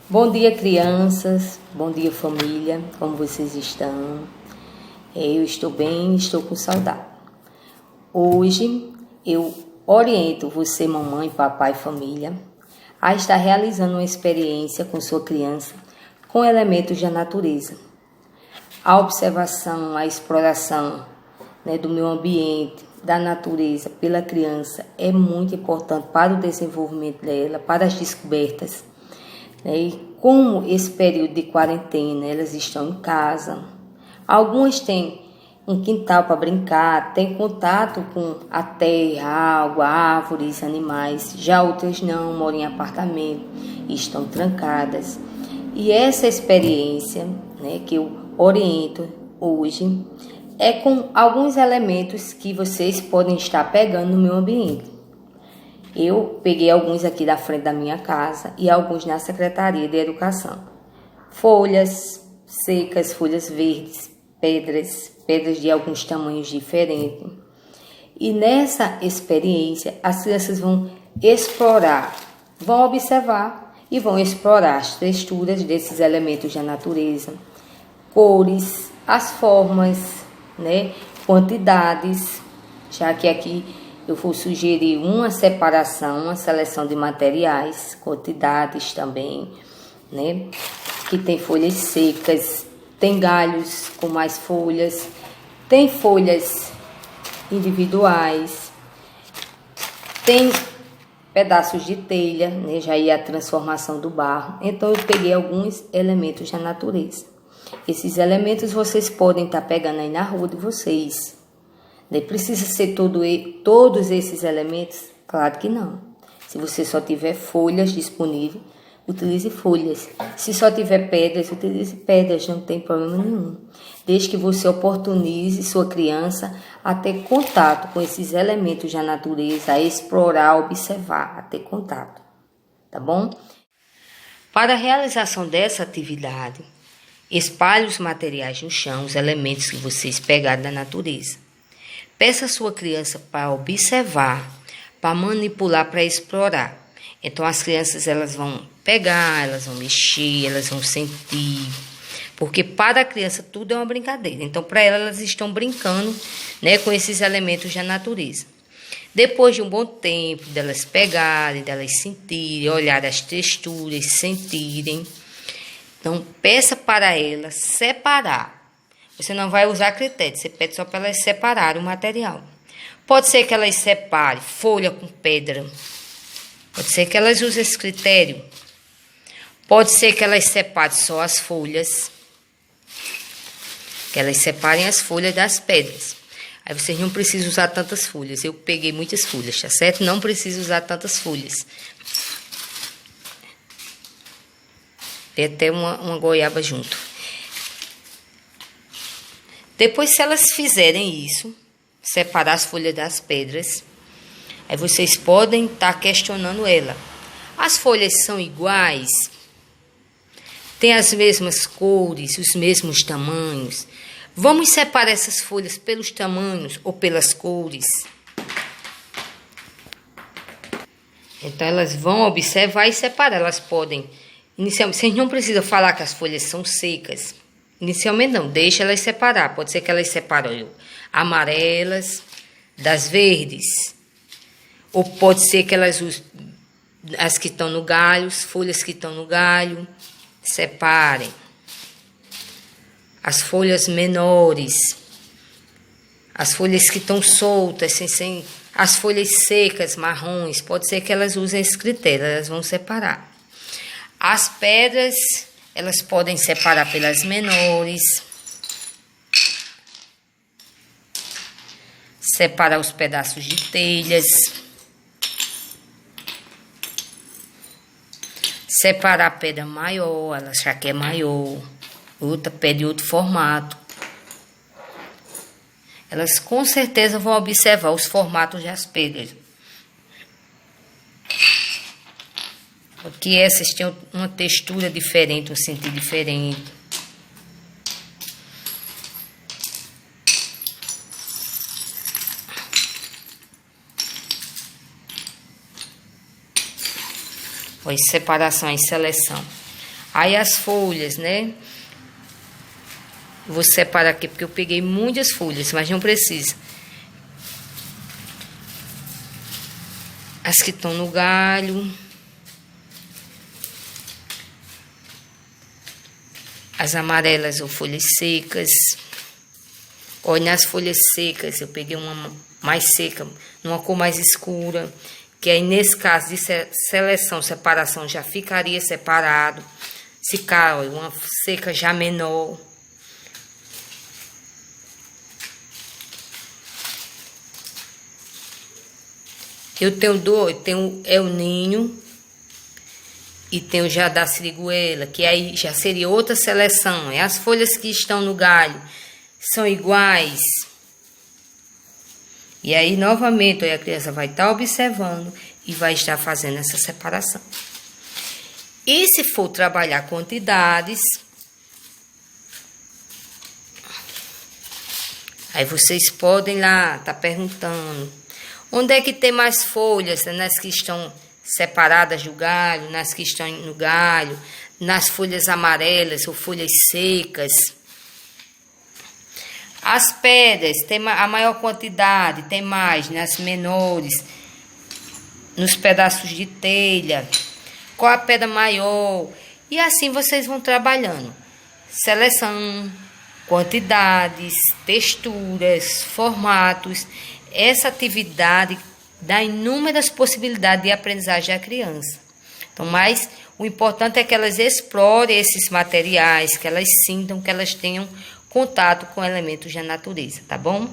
Bom dia, crianças. Bom dia, família. Como vocês estão? Eu estou bem, estou com saudade. Hoje eu oriento você, mamãe, papai, família, a estar realizando uma experiência com sua criança com elementos da natureza. A observação, a exploração, do meio ambiente, da natureza pela criança é muito importante para o desenvolvimento dela, para as descobertas. E como esse período de quarentena, elas estão em casa, algumas têm um quintal para brincar, têm contato com a terra, água, árvores, animais, já outras não, moram em apartamento e estão trancadas. E essa experiência que eu oriento hoje é com alguns elementos que vocês podem estar pegando no meio ambiente. Eu peguei alguns aqui da frente da minha casa e alguns na Secretaria de Educação. Folhas secas, folhas verdes, pedras de alguns tamanhos diferentes. E nessa experiência, as crianças vão explorar, vão observar e vão explorar as texturas desses elementos da natureza, cores, as formas, quantidades, já que aqui eu vou sugerir uma separação, uma seleção de materiais, quantidades também, que tem folhas secas, tem galhos com mais folhas, tem folhas individuais, tem pedaços de telha, já ia a transformação do barro. Então eu peguei alguns elementos da natureza. Esses elementos vocês podem estar pegando aí na rua de vocês. Precisa ser todos esses elementos? Claro que não. Se você só tiver folhas disponíveis, utilize folhas. Se só tiver pedras, utilize pedras, não tem problema nenhum. Desde que você oportunize sua criança a ter contato com esses elementos da natureza, a explorar, a observar, a ter contato. Tá bom? Para a realização dessa atividade, espalhe os materiais no chão, os elementos que vocês pegaram da natureza. Peça a sua criança para observar, para manipular, para explorar. Então, as crianças elas vão pegar, elas vão mexer, elas vão sentir. Porque para a criança tudo é uma brincadeira. Então, para elas estão brincando com esses elementos da natureza. Depois de um bom tempo, delas pegarem, delas sentirem, olhar as texturas, sentirem. Então, peça para elas separar. Você não vai usar critério, você pede só para elas separarem o material. Pode ser que elas separem folha com pedra. Pode ser que elas usem esse critério. Pode ser que elas separem só as folhas. Que elas separem as folhas das pedras. Aí vocês não precisam usar tantas folhas. Eu peguei muitas folhas, tá certo? Não precisa usar tantas folhas. Tem até uma goiaba junto. Depois, se elas fizerem isso, separar as folhas das pedras, aí vocês podem estar questionando ela. As folhas são iguais? Tem as mesmas cores, os mesmos tamanhos? Vamos separar essas folhas pelos tamanhos ou pelas cores? Então, elas vão observar e separar. Elas podem, inicialmente, vocês não precisam falar que as folhas são secas. Inicialmente não, deixa elas separar. Pode ser que elas separem amarelas das verdes. Ou pode ser que elas usem as que estão no galho, as folhas que estão no galho. Separem. As folhas menores. As folhas que estão soltas, as folhas secas, marrons. Pode ser que elas usem esse critério, elas vão separar. As pedras, elas podem separar pelas menores, separar os pedaços de telhas, separar a pedra maior, ela já quer maior, outra pedra de outro formato. Elas com certeza vão observar os formatos das pedras. Porque essas têm uma textura diferente, um sentido diferente. Separação e seleção. Aí as folhas, né? Vou separar aqui porque eu peguei muitas folhas, mas não precisa. As que estão no galho. As amarelas ou folhas secas. Olha, nas folhas secas eu peguei uma mais seca, numa cor mais escura. Que aí nesse caso de seleção, separação, já ficaria separado. Se cai uma seca já menor. Eu tenho dois, tenho El Ninho e tenho já da Siriguela, que aí já seria outra seleção. E as folhas que estão no galho são iguais. E aí, novamente, a criança vai estar observando e vai estar fazendo essa separação. E se for trabalhar quantidades, aí vocês podem lá estar perguntando, onde é que tem mais folhas? Nas que estão separadas do galho, nas que estão no galho, nas folhas amarelas ou folhas secas. As pedras tem a maior quantidade, tem mais nas menores, nos pedaços de telha. Qual a pedra maior? E assim vocês vão trabalhando. Seleção, quantidades, texturas, formatos. Essa atividade dá inúmeras possibilidades de aprendizagem à criança. Então, mas o importante é que elas explorem esses materiais, que elas sintam, que elas tenham contato com elementos da natureza, tá bom?